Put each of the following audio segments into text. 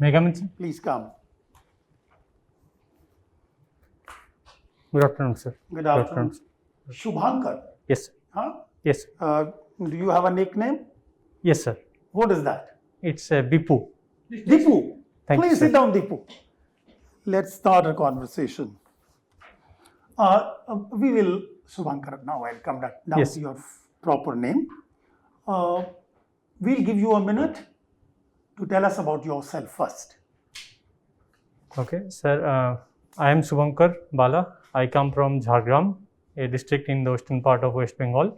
May I come in, sir? Please come. Good afternoon, sir. Good afternoon. Shubhankar. Yes, sir. Huh? Yes, sir. Do you have a nickname? Yes, sir. What is that? It's Bipu. Deepu. Thank you, Please sir. sit down, Deepu. Let's start a conversation. We will, Shubhankar, now I'll come back down Yes. to your proper name. We'll give you a minute to tell us about yourself first. Okay, sir. I am Shubhankar Bala. I come from Jhargram, a district in the western part of West Bengal.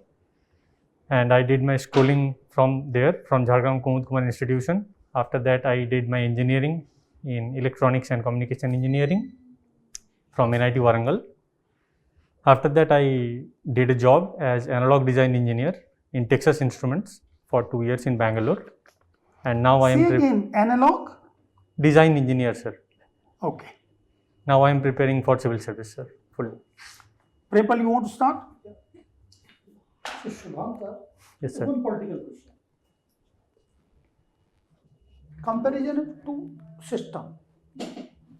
And I did my schooling from there, from Jhargram Kumud Kumar Institution. After that, I did my engineering in electronics and communication engineering from NIT Warangal. After that, I did a job as analog design engineer in Texas Instruments for 2 years in Bangalore. And now I Say am again, analog? design engineer, sir. Okay. Now I am preparing for civil service, sir, fully. Prepal, you want to start? So Shubhankar, Yes, sir. one political question. Comparison to system.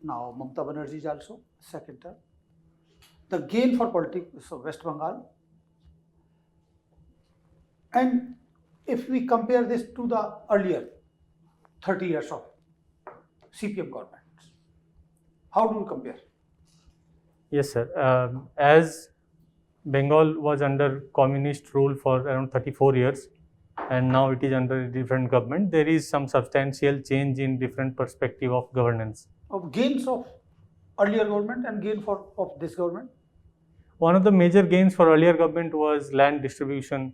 Now Mamata Banerjee is also second term. The gain for politics of West Bengal. And if we compare this to the earlier 30 years of CPM governments, how do you compare? Yes, sir. As Bengal was under communist rule for around 34 years, and now it is under a different government, there is some substantial change in different perspective of governance. Of gains of earlier government and gain of this government? One of the major gains for earlier government was land distribution.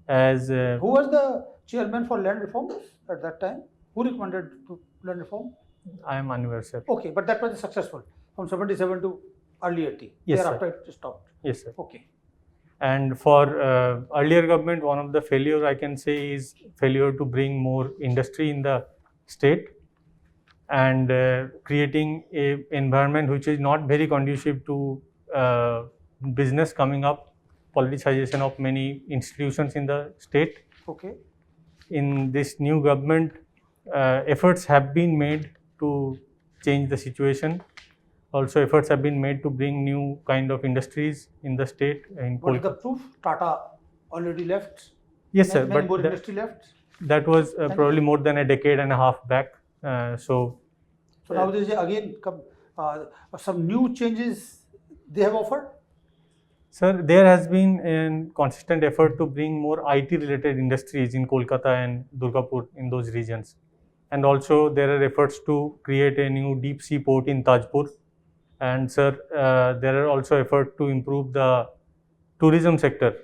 As Who was the chairman for land reforms at that time? Who recommended to land reform? I am unaware, sir. Okay, but that was successful from 77 to early 80. Yes, sir. Thereafter it stopped. Yes, sir. Okay. And for earlier government, one of the failures I can say is failure to bring more industry in the state and creating a environment which is not very conducive to business coming up, politicization of many institutions in the state. Okay. In this new government, efforts have been made to change the situation. Also, efforts have been made to bring new kind of industries in the state. In What is the proof? Tata already left. Yes, sir. Many But more industry left. that was probably more than a decade and a half back. So now there is again some new changes they have offered. Sir, there has been a consistent effort to bring more IT-related industries in Kolkata and Durgapur in those regions. And also there are efforts to create a new deep sea port in Tajpur. And sir, there are also efforts to improve the tourism sector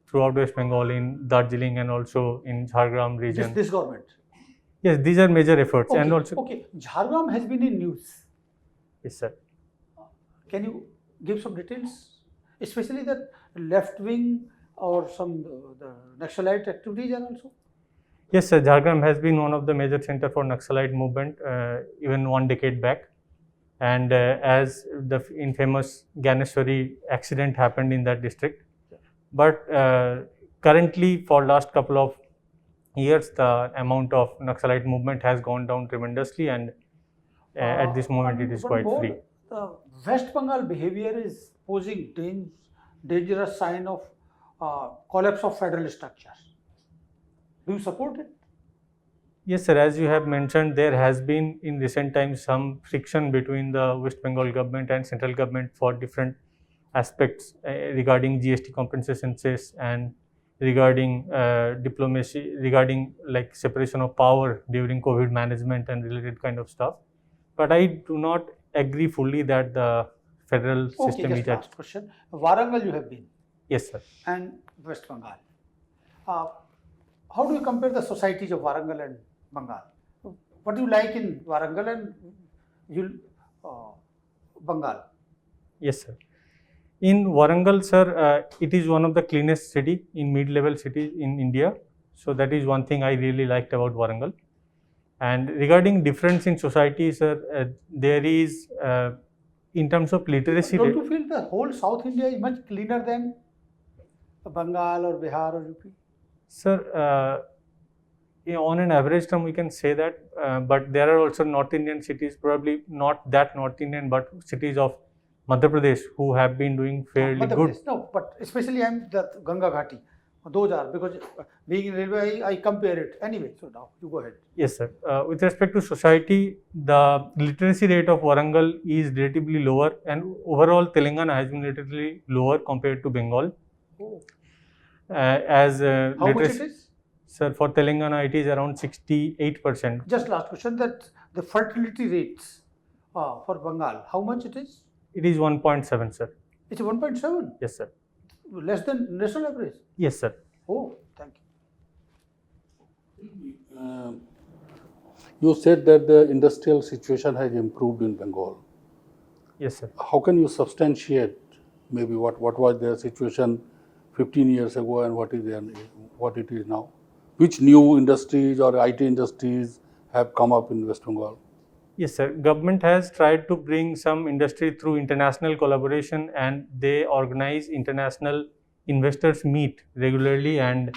throughout West Bengal, in Darjeeling and also in Jhargram region. This government. Yes, these are major efforts. Okay. And also, Okay. Jhargram has been in news. yes, sir. Can you give some details? Especially the left wing or some the Naxalite activities are also? Yes, sir. Jhargram has been one of the major center for Naxalite movement even 1 decade back. And as the infamous Gyaneshwari accident happened in that district. But currently, for last couple of years, the amount of Naxalite movement has gone down tremendously, and at this moment it is quite free. The West Bengal behavior is posing dangerous sign of collapse of federal structure. Do you support it? Yes, sir. As you have mentioned, there has been in recent times some friction between the West Bengal government and central government for different aspects regarding GST compensation cess and regarding diplomacy, regarding like separation of power during COVID management and related kind of stuff. But I do not agree fully that the federal system Okay, is just last question. Warangal you have been. Yes, sir. And West Bengal. How do you compare the societies of Warangal and Bengal? What do you like in Warangal and Bengal? Yes, sir. In Warangal, sir, it is one of the cleanest city in mid-level cities in India. So that is one thing I really liked about Warangal. And regarding difference in society, sir, there is in terms of literacy. Don't you feel the whole South India is much cleaner than Bengal or Bihar or UP? Sir, on an average term, we can say that, but there are also North Indian cities, probably not that North Indian, but cities of Madhya Pradesh who have been doing fairly Madhya good. Pradesh. No, but especially I'm the Ganga Ghati. Those are, because being in railway, I compare it. Anyway, so now you go ahead. Yes, sir. With respect to society, the literacy rate of Warangal is relatively lower, and overall Telangana has been relatively lower compared to Bengal. Oh. How much it is? Sir, for Telangana, it is around 68%. Just last question, that the fertility rates for Bengal, how much it is? It is 1.7, sir. It's 1.7? Yes, sir. Less than national average? Yes, sir. Oh, thank you. You said that the industrial situation has improved in Bengal. Yes, sir. How can you substantiate maybe what was the situation 15 years ago and what it is now? Which new industries or IT industries have come up in West Bengal? Yes, sir. Government has tried to bring some industry through international collaboration, and they organize international investors meet regularly, and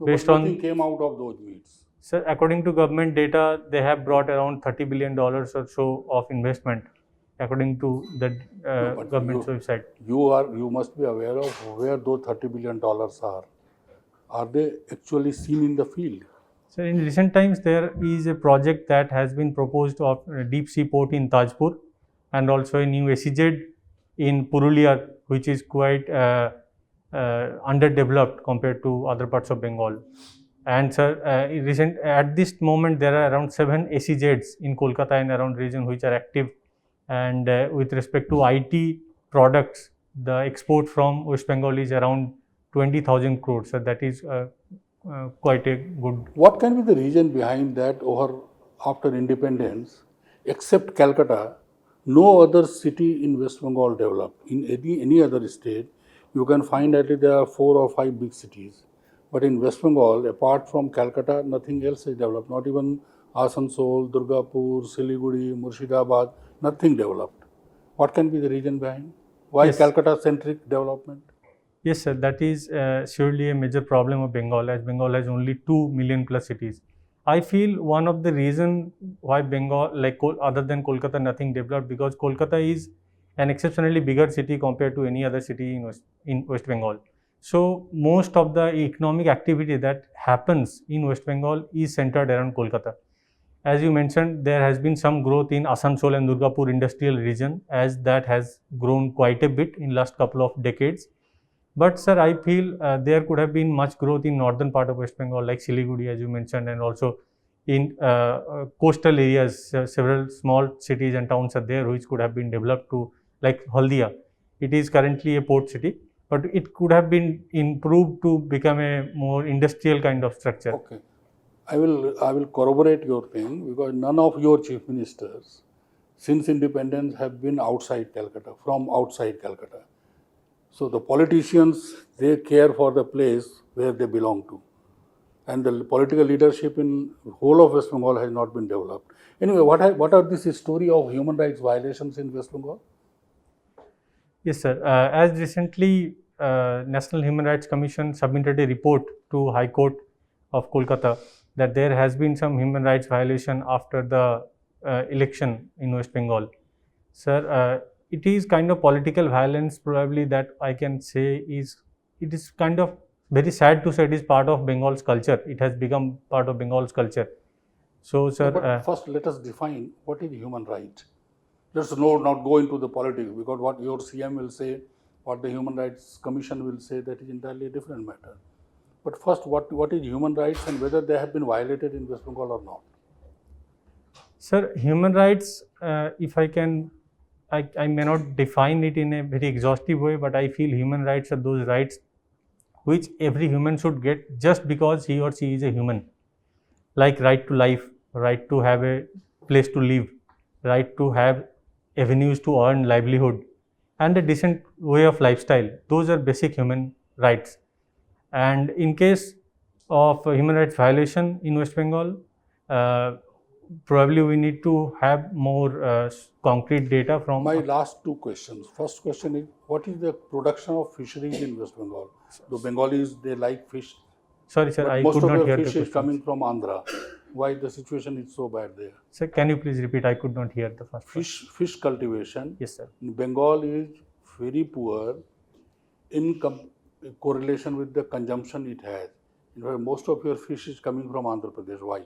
based on nothing came out of those meets. Sir, according to government data, they have brought around $30 billion or so of investment, according to the government's website. You must be aware of where those $30 billion are. Are they actually seen in the field? So, in recent times, there is a project that has been proposed of a deep sea port in Tajpur, and also a new SEZ in Purulia, which is quite underdeveloped compared to other parts of Bengal. And sir, at this moment, there are around 7 SEZs in Kolkata and around region which are active. And with respect to IT products, the export from West Bengal is around 20,000 crores. So that is quite a good. What can be the reason behind that? Or after independence, except Calcutta, no other city in West Bengal developed. In any other state, you can find that there are 4 or 5 big cities. But in West Bengal, apart from Calcutta, nothing else is developed. Not even Asansol, Durgapur, Siliguri, Murshidabad, nothing developed. What can be the reason behind? Why Calcutta-centric development? Yes, sir. That is surely a major problem of Bengal, as Bengal has only 2 million plus cities. I feel one of the reasons why Bengal, other than Kolkata, nothing developed, because Kolkata is an exceptionally bigger city compared to any other city in West Bengal. So, most of the economic activity that happens in West Bengal is centered around Kolkata. As you mentioned, there has been some growth in Asansol and Durgapur industrial region, as that has grown quite a bit in last couple of decades. But sir, I feel there could have been much growth in northern part of West Bengal, like Siliguri, as you mentioned, and also in coastal areas. Several small cities and towns are there which could have been developed to, like Haldia. It is currently a port city, but it could have been improved to become a more industrial kind of structure. Okay, I will corroborate your thing, because none of your chief ministers since independence have been outside Calcutta, from outside Calcutta. So the politicians, they care for the place where they belong to, and the political leadership in whole of West Bengal has not been developed. Anyway, what are this story of human rights violations in West Bengal? Yes, sir. As recently, National Human Rights Commission submitted a report to High Court of Kolkata that there has been some human rights violation after the election in West Bengal. Sir, it is kind of political violence, probably, that I can say it is kind of very sad to say it is part of Bengal's culture. It has become part of Bengal's culture. So, sir. But first, let us define what is human right. Let's not go into the politics, because what your CM will say, what the Human Rights Commission will say, that is entirely a different matter. But first, what is human rights and whether they have been violated in West Bengal or not? Sir, human rights, if I can, I may not define it in a very exhaustive way, but I feel human rights are those rights which every human should get just because he or she is a human. Like right to life, right to have a place to live, right to have avenues to earn livelihood, and a decent way of lifestyle. Those are basic human rights. And in case of human rights violation in West Bengal, probably we need to have more concrete data from. My last 2 questions. First question is, what is the production of fisheries in West Bengal? The Bengalis, they like fish. Sorry, sir, But I most could of not your hear the fish is question. coming from Andhra. Why the situation is so bad there? Sir, can you please repeat? I could not hear the first part. Fish cultivation Yes, sir. in Bengal is very poor in correlation with the consumption it has. In fact, most of your fish is coming from Andhra Pradesh. Why?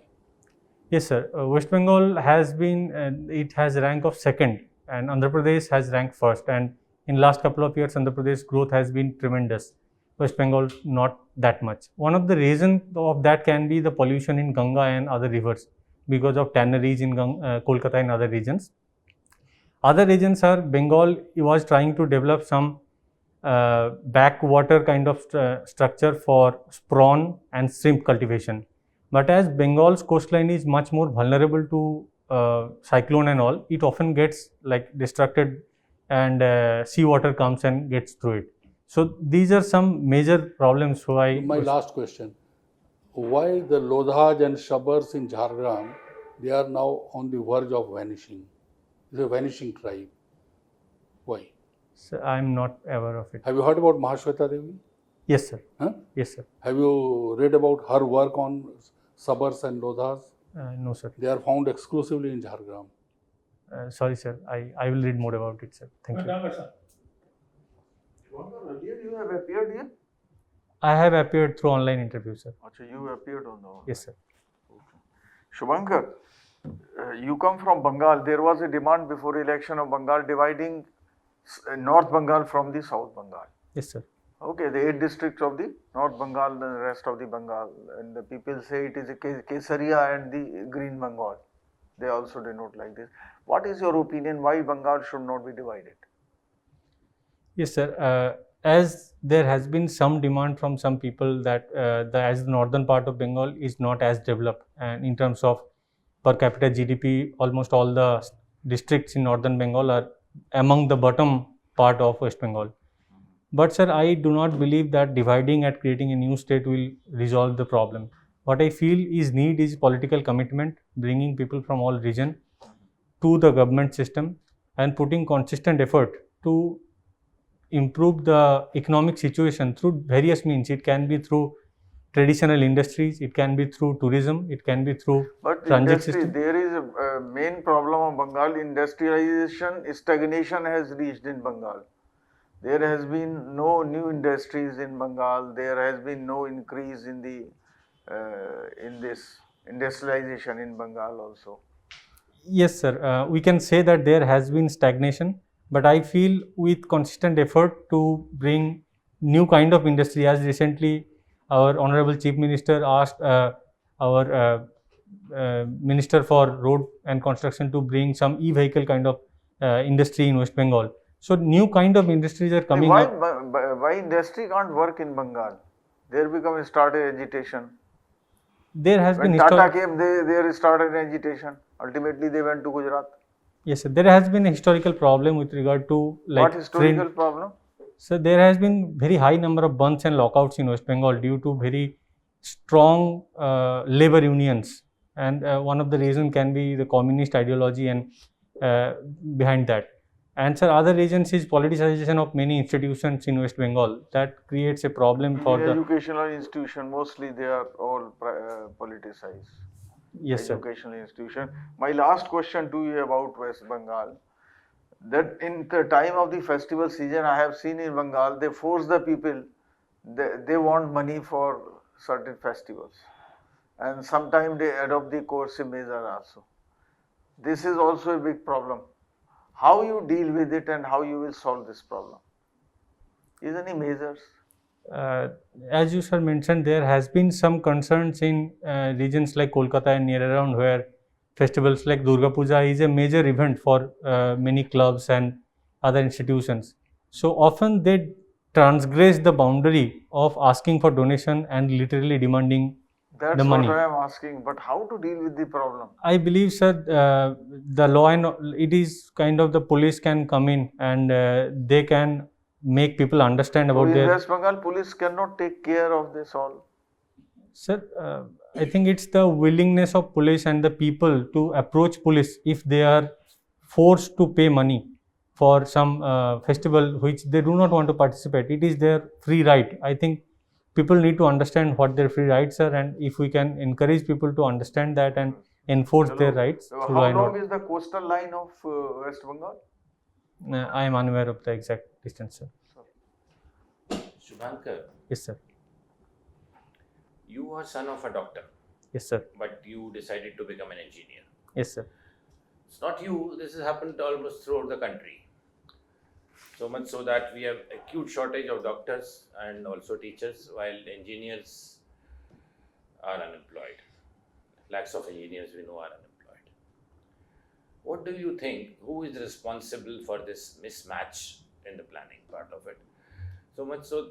Yes, sir. West Bengal has been, it has rank of second, and Andhra Pradesh has ranked first. And in last couple of years, Andhra Pradesh growth has been tremendous. West Bengal not that much. One of the reasons of that can be the pollution in Ganga and other rivers because of tanneries in Kolkata and other regions. Other regions are Bengal was trying to develop some backwater kind of structure for prawn and shrimp cultivation. But as Bengal's coastline is much more vulnerable to cyclone and all, it often gets like destructed and seawater comes and gets through it. So these are some major problems why. My last question. Why the Lodhaj and Shabars in Jharkhand, they are now on the verge of vanishing? It's a vanishing tribe. Why? So I am not aware of it. Have you heard about Mahashweta Devi? Yes, sir. Huh? Yes, sir. Have you read about her work on Sabars and Lodhas? No, sir. They are found exclusively in Jharkhand. Sorry, sir. I will read more about it, sir. Thank you. Earlier you have appeared here? I have appeared through online interview, sir. Achha, you appeared on the online. Yes, sir. Shubhankar, you come from Bengal. There was a demand before election of Bengal dividing North Bengal from the South Bengal. Yes, sir. Okay, the 8 districts of the North Bengal and the rest of the Bengal. And the people say it is a Kesaria and the Green Bengal. They also denote like this. What is your opinion? Why Bengal should not be divided? Yes, sir. As there has been some demand from some people that as the northern part of Bengal is not as developed, and in terms of per capita GDP, almost all the districts in northern Bengal are among the bottom part of West Bengal. But sir, I do not believe that dividing and creating a new state will resolve the problem. What I feel is need is political commitment, bringing people from all region to the government system and putting consistent effort to improve the economic situation through various means. It can be through traditional industries, it can be through tourism, it can be through But transit industry, system. there is a main problem of Bengal. Industrialization, stagnation has reached in Bengal. There has been no new industries in Bengal. There has been no increase in the in this industrialization in Bengal also. Yes, sir. We can say that there has been stagnation, but I feel with consistent effort to bring new kind of industry, as recently our Honorable Chief Minister asked our Minister for Road and Construction to bring some e-vehicle kind of industry in West Bengal. So new kind of industries are coming why, up. why industry can't work in Bengal? There become started agitation. There has When been Tata came, there started agitation. Ultimately, they went to Gujarat. Yes, sir. There has been a historical problem with regard to like What historical problem? So there has been very high number of bunds and lockouts in West Bengal due to very strong labor unions, and one of the reason can be the communist ideology and behind that. And sir, other reasons is politicization of many institutions in West Bengal that creates a problem for the educational institution. Mostly they are all politicized. yes, sir. Educational institution. My last question to you about West Bengal. That in the time of the festival season, I have seen in Bengal, they force the people, they want money for certain festivals. And sometimes they adopt the coercive measure also. This is also a big problem. How you deal with it and how you will solve this problem? Is any measures? As you sir mentioned, there has been some concerns in regions like Kolkata and near around where festivals like Durga Puja is a major event for many clubs and other institutions. So often they transgress the boundary of asking for donation and literally demanding That's the money. what I am asking. But how to deal with the problem? I believe, sir, the law and it is kind of the police can come in and they can make people understand about So in their. West Bengal, police cannot take care of this all. Sir, I think it's the willingness of police and the people to approach police if they are forced to pay money for some festival which they do not want to participate. It is their free right. I think people need to understand what their free rights are, and if we can encourage people to understand that and enforce their rights, So so how why long not? is the coastal line of West Bengal? I am unaware of the exact distance, sir. Shubhankar, Yes, sir. you are son of a doctor, Yes, sir. but you decided to become an engineer. Yes, sir. It's not you, this has happened almost throughout the country. So much so that we have acute shortage of doctors and also teachers, while engineers are unemployed. Lakhs of engineers we know are unemployed. What do you think, who is responsible for this mismatch in the planning part of it? So much so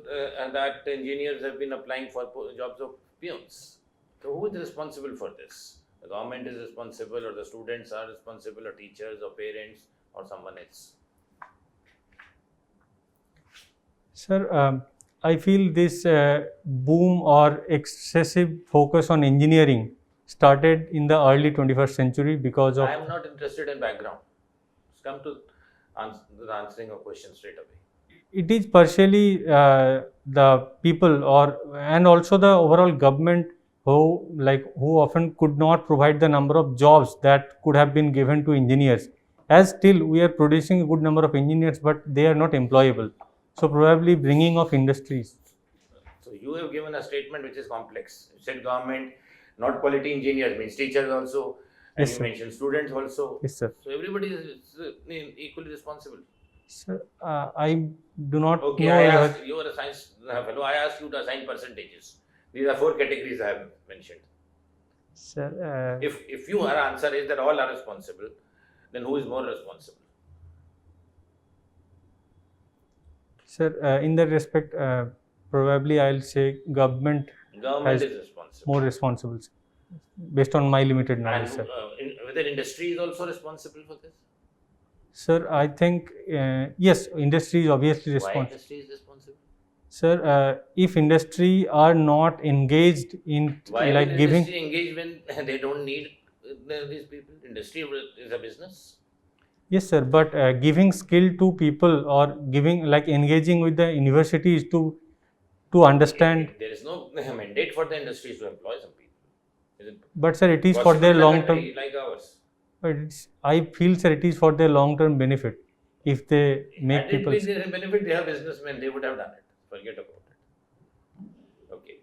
that engineers have been applying for jobs of peons. So who is responsible for this? The government is responsible, or the students are responsible, or teachers, or parents, or someone else? Sir, I feel this boom or excessive focus on engineering started in the early 21st century because of... I am not interested in background. Come to answering a question straight away. It is partially the people and also the overall government who often could not provide the number of jobs that could have been given to engineers. As still we are producing a good number of engineers, but they are not employable. So probably bringing of industries. So you have given a statement which is complex. You said government, not quality engineers, means teachers also, and Yes, you sir. mentioned students also. Yes, sir. So everybody is equally responsible. Sir, I do not Okay, know. I asked, you are a science fellow, I asked you to assign percentages. These are 4 categories I have mentioned. Sir, If your answer is that all are responsible, then who is more responsible? sir, in that respect, probably I'll say government Government has is responsible. more responsible, sir, based on my limited knowledge, And sir. whether industry is also responsible for this? Sir, I think yes, industry is obviously Why responsible. industry is responsible? Sir, if industry are not engaged in Why like will giving... industry engage when they don't need these people? Industry is a business. Yes, sir, but giving skill to people or giving engaging with the universities to understand. There is no mandate for the industries to employ some people. Is it But sir, it is for possible their in a long term. country like ours? But I feel, sir, it is for their long term benefit. If they make Had it people... been their benefit, they are businessmen, they would have done it. Forget about it. Okay.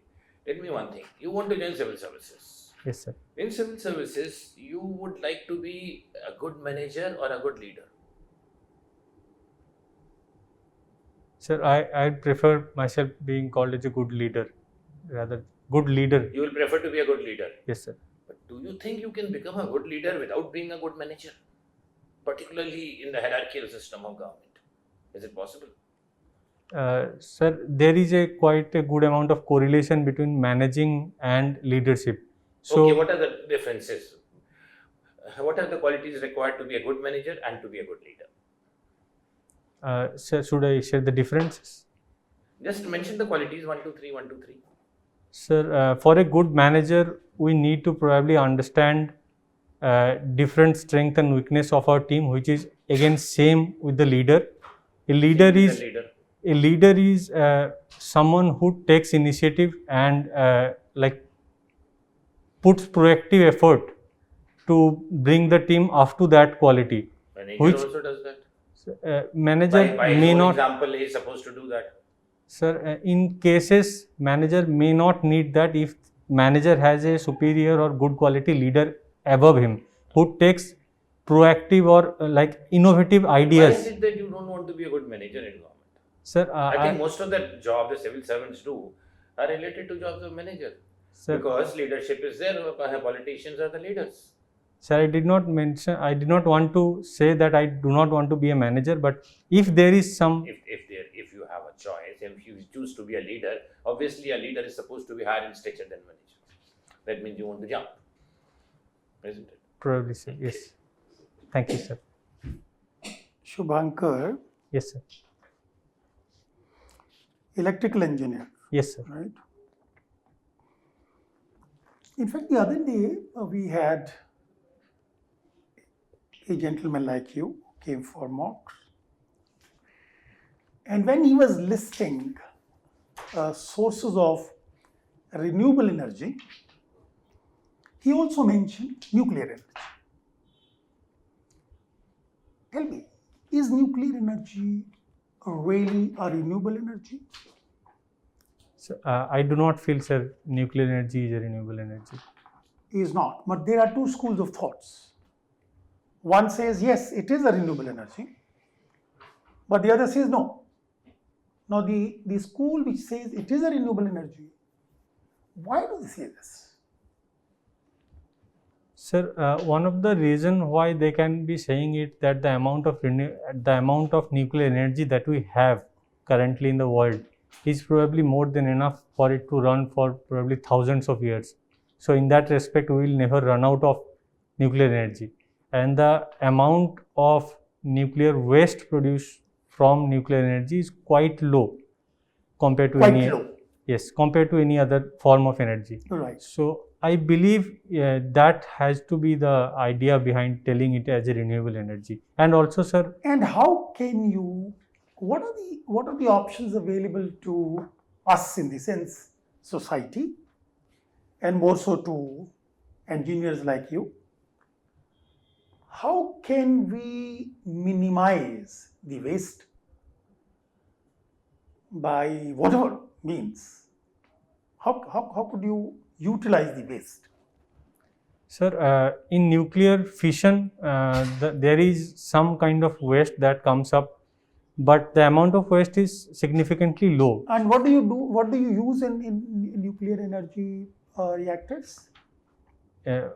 Tell me one thing. You want to join civil services. Yes, sir. In civil services, you would like to be a good manager or a good leader? Sir, I prefer myself being called as a good leader, rather good leader. You will prefer to be a good leader. Yes, sir. But do you think you can become a good leader without being a good manager? Particularly in the hierarchical system of government. Is it possible? Sir, there is quite a good amount of correlation between managing and leadership. So, Okay, what are the differences? What are the qualities required to be a good manager and to be a good leader? sir, should I share the differences? Just mention the qualities 1, 2, 3, 1, 2, 3. Sir, for a good manager, we need to probably understand different strength and weakness of our team, which is again same with the leader. A leader is someone who takes initiative and puts proactive effort to bring the team up to that quality. Manager Which also does that. manager By his may own not. example, he is supposed to do that. Sir, in cases, manager may not need that if manager has a superior or good quality leader above him who takes proactive or innovative Why is ideas. it that you don't want to be a good manager in government? Sir, I think most of the job the civil servants do are related to jobs of manager. sir, Because leadership is there, politicians are the leaders. sir, I did not want to say that I do not want to be a manager, but if there is some... If you have a choice, if you choose to be a leader, obviously a leader is supposed to be higher in stature than manager. That means you want to jump, isn't it? Probably, sir. Yes. Thank you, sir. Shubhankar, Yes, sir. electrical engineer, Yes, sir. right? In fact, the other day we had a gentleman like you came for mocks, and when he was listing sources of renewable energy, he also mentioned nuclear energy. Tell me, is nuclear energy really a renewable energy? So, I do not feel, sir, nuclear energy is a renewable energy. Is not. But there are two schools of thoughts. One says, yes, it is a renewable energy, but the other says no. Now, the school which says it is a renewable energy, why do they say this? Sir, one of the reason why they can be saying it that the amount of nuclear energy that we have currently in the world is probably more than enough for it to run for probably thousands of years. So in that respect, we will never run out of nuclear energy. And the amount of nuclear waste produced from nuclear energy is quite low compared to compared to any other form of energy. Right. So I believe that has to be the idea behind telling it as a renewable energy. And also, sir, And how can you, what are the options available to us, in the sense society, and more so to engineers like you? How can we minimize the waste by whatever means? How could you utilize the waste? Sir, in nuclear fission, there is some kind of waste that comes up, but the amount of waste is significantly low. And what do you do? What do you use in nuclear energy reactors? Sir,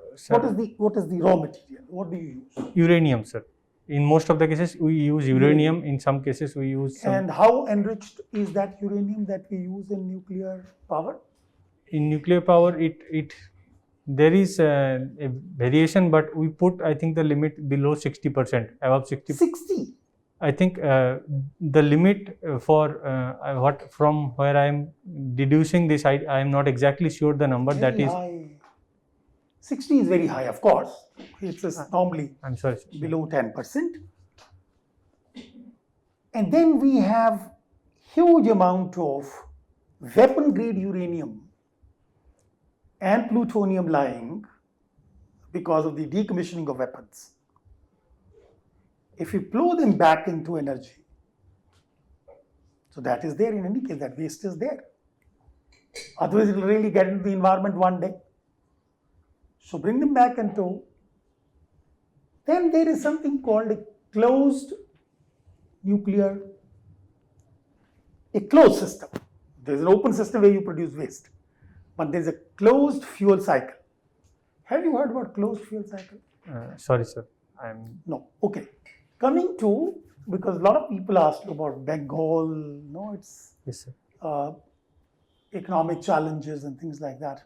What is the raw material? What do you use? uranium, sir. In most of the cases, we use uranium. In some cases, we use some. And how enriched is that uranium that we use in nuclear power? In nuclear power, there is a variation, but we put, I think, the limit below 60%, above 60. 60. I think the limit for from where I am deducing this, I am not exactly sure the number that is. High. 60 is very high, of course. It's normally I'm sorry, sir. below 10%. And then we have huge amount of weapon grade uranium and plutonium lying because of the decommissioning of weapons. If you blow them back into energy, so that is there in any case, that waste is there. Otherwise, it will really get into the environment one day. So bring them back into. Then there is something called a closed system. There is an open system where you produce waste, but there is a closed fuel cycle. Have you heard about closed fuel cycle? Sorry, sir. No. Okay. Coming to, because a lot of people ask about Bengal, it's Yes, sir. Economic challenges and things like that.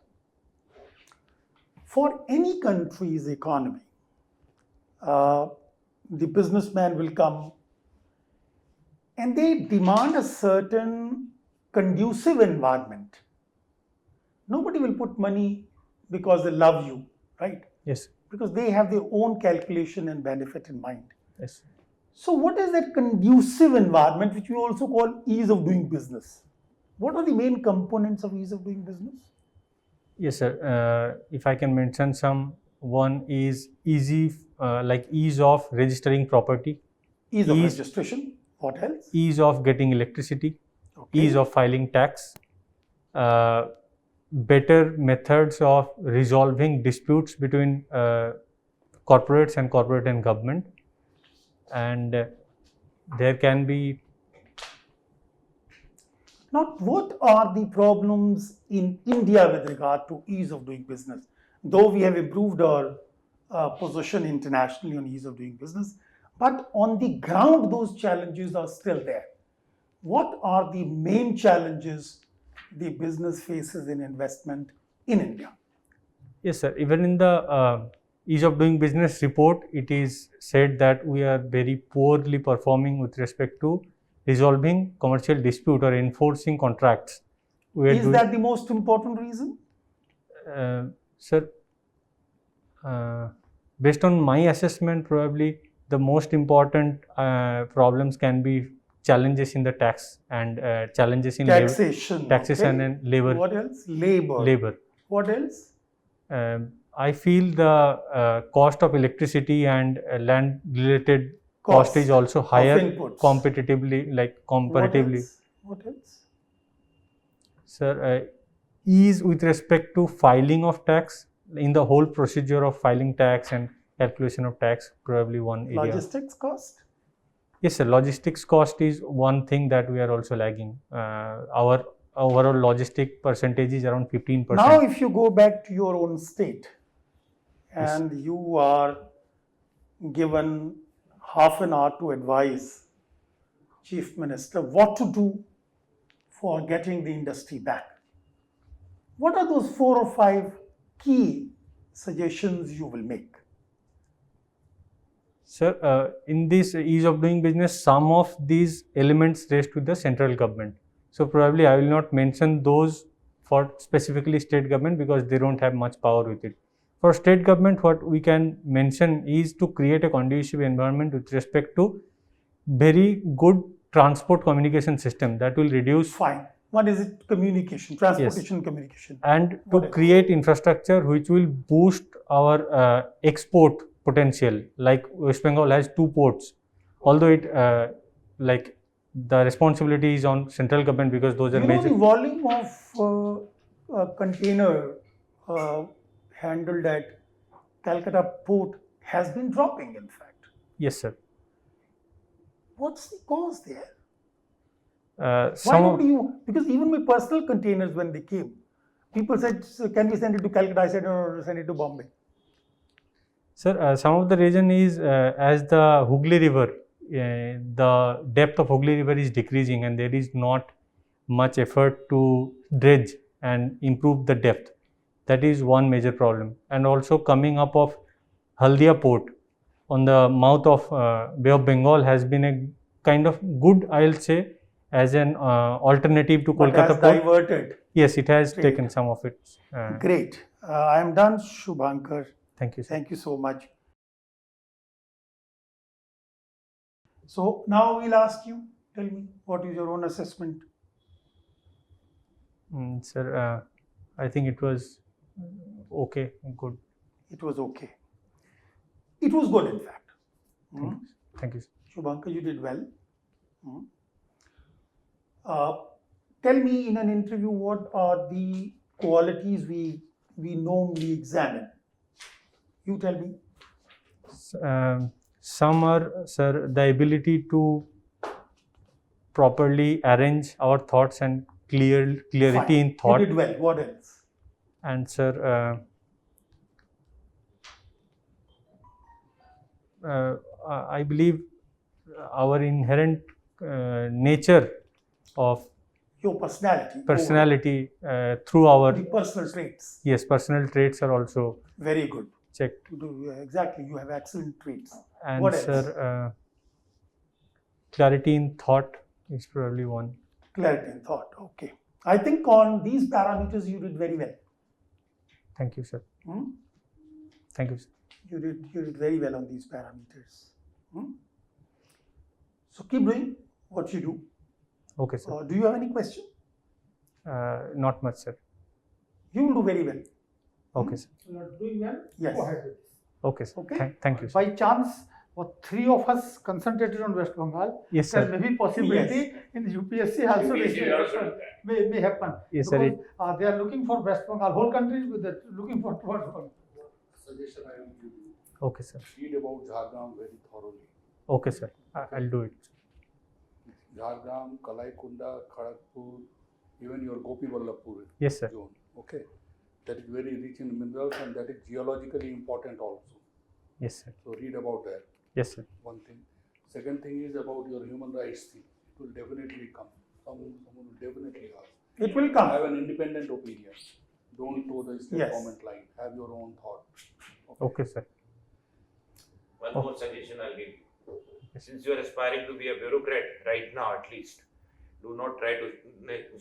For any country's economy, the businessman will come and they demand a certain conducive environment. Nobody will put money because they love you, right? Yes. Because they have their own calculation and benefit in mind. Yes. So what is that conducive environment, which we also call ease of doing business? What are the main components of ease of doing business? Yes, sir. If I can mention some, one is ease of registering property, Ease of registration. What else? ease of getting electricity, Okay. ease of filing tax, better methods of resolving disputes between corporates and corporate and government, and there can be. Now, what are the problems in India with regard to ease of doing business? Though we have improved our position internationally on ease of doing business, but on the ground, those challenges are still there. What are the main challenges the business faces in investment in India? Yes, sir. Even in the ease of doing business report, it is said that we are very poorly performing with respect to resolving commercial dispute or enforcing contracts. Is that the most important reason? Sir, based on my assessment, probably the most important problems can be challenges in the tax and challenges in Taxation. taxation okay. and labor. What else? Labor. Labor. What else? I feel the cost of electricity and land related cost is also higher inputs. competitively, like comparatively. What else? Sir, ease with respect to filing of tax in the whole procedure of filing tax and calculation of tax, probably one area. Logistics cost? Yes, sir. Logistics cost is one thing that we are also lagging. Our overall logistic percentage is around 15%. Now, if you go back to your own state and Yes. you are given half an hour to advise Chief Minister what to do for getting the industry back, what are those 4 or 5 key suggestions you will make? Sir, in this ease of doing business, some of these elements rest with the central government. So probably I will not mention those for specifically state government because they don't have much power with it. For state government, what we can mention is to create a conducive environment with respect to very good transport communication system that will reduce. Fine. What is it? Communication, transportation, communication. And to What else? create infrastructure which will boost our export potential. Like West Bengal has 2 ports, although it like the responsibility is on central government because those are You know, major. the volume of a container handled at Calcutta port has been dropping, in fact. Yes, sir. What's the cause there? Why Some don't you? Because even my personal containers, when they came, people said, "Can we send it to Calcutta?" I said, "No, send it to Bombay." Sir, some of the reason is as the Hooghly River, the depth of Hooghly River is decreasing and there is not much effort to dredge and improve the depth. That is one major problem. And also coming up of Haldia port on the mouth of Bay of Bengal has been a kind of good, I'll say, as an alternative to But Kolkata has port. diverted. Yes, it has Great. taken some of it. Great. I am done, Shubhankar. Thank you, sir. Thank you so much. So now we'll ask you, tell me, what is your own assessment? Sir, I think it was okay, good. It was okay. It was good, in fact. Thank you, sir. Shubhankar, you did well. Tell me in an interview, what are the qualities we normally examine? You tell me. Some are, sir, the ability to properly arrange our thoughts and clarity Fine. in thought. You did well. What else? And sir, I believe our inherent nature of Your personality. personality through our The personal traits. yes, personal traits are also Very good. checked. You do, exactly. You have excellent traits. And What else? sir, clarity in thought is probably one. Clarity in thought. Okay. I think on these parameters you did very well. Thank you, sir. Hmm? Thank you, sir. You did very well on these parameters. So keep doing what you do. Okay, sir. Do you have any question? Not much, sir. You will do very well. Okay, sir. You are doing well. Yes. Go ahead with this. Okay, sir. Okay. Thank you, sir. By chance, what 3 of us concentrated on West Bengal, Yes, there sir. may be possibility in UPSC also UPSC also may happen. Yes, sir. Because they are looking for West Bengal, whole country is with that, looking for towards Bengal. Suggestion I will give you. Okay, sir. Read about Jhargram very thoroughly. Okay, sir. I'll do it. Jhargram, Kalaikunda, Kharagpur, even your Gopi Vallabhpur Yes, sir. zone. Okay. That is very rich in minerals and that is geologically important also. Yes, sir. So read about that. Yes, sir. One thing. Second thing is about your human rights thing. It will definitely come. Someone will definitely ask. It will Have come. an independent opinion. Don't toe the state Yes. government line. Have your own thought. Okay, sir. One Oh. more suggestion I'll give you. Since you are aspiring to be a bureaucrat right now at least, do not try to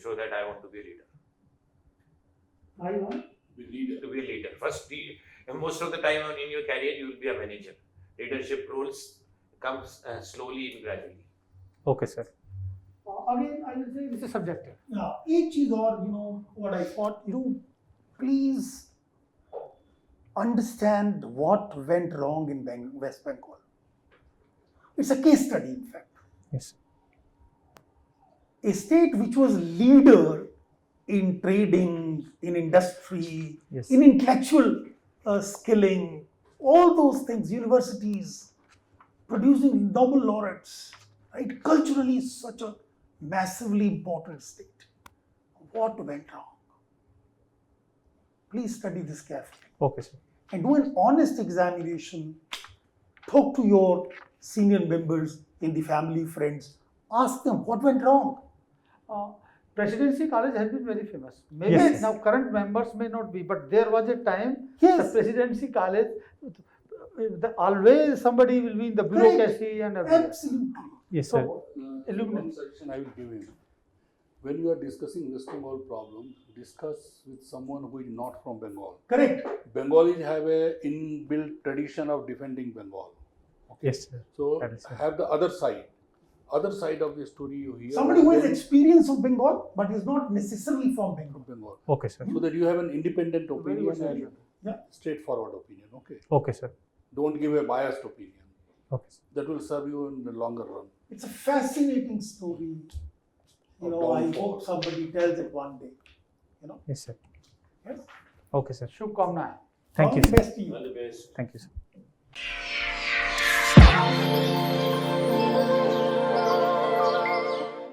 show that I want to be a leader. I want. Be leader. To be a leader. First, most of the time in your career, you will be a manager. Leadership roles comes slowly and gradually. Okay, sir. Again, I will say this is subjective. Yeah, each is or what I thought, please understand what went wrong in West Bengal. It's a case study, in fact. Yes. A state which was leader in trading, in industry, Yes. in intellectual skilling, all those things, universities, producing Nobel laureates, right? Culturally, such a massively important state. What went wrong? Please study this carefully Okay, sir. and do an honest examination. Talk to your senior members in the family, friends. Ask them what went wrong. Presidency College has been very famous. Maybe Yes. now current members may not be, but there was a time Yes. the Presidency College, always somebody will be in the bureaucracy and everything. Absolutely. Yes, sir. So, One illuminate. suggestion I will give you. When you are discussing West Bengal problem, discuss with someone who is not from Bengal. Correct. Bengalis have a inbuilt tradition of defending Bengal. Yes, sir. So That is right. have the other side of the story you hear. Somebody who has then experience of Bengal but is not necessarily from Bengal. Bengal. Okay, sir. So that you have an independent Very opinion good and suggestion. straightforward opinion. Okay. Okay, sir. Don't give a biased opinion. Okay, sir. That will serve you in the longer run. It's a fascinating story. I hope somebody tells it one day. Yes, sir. Yes? Okay, sir. Shubhankar. Thank All you, the sir. best to you. All the best. Thank you, sir.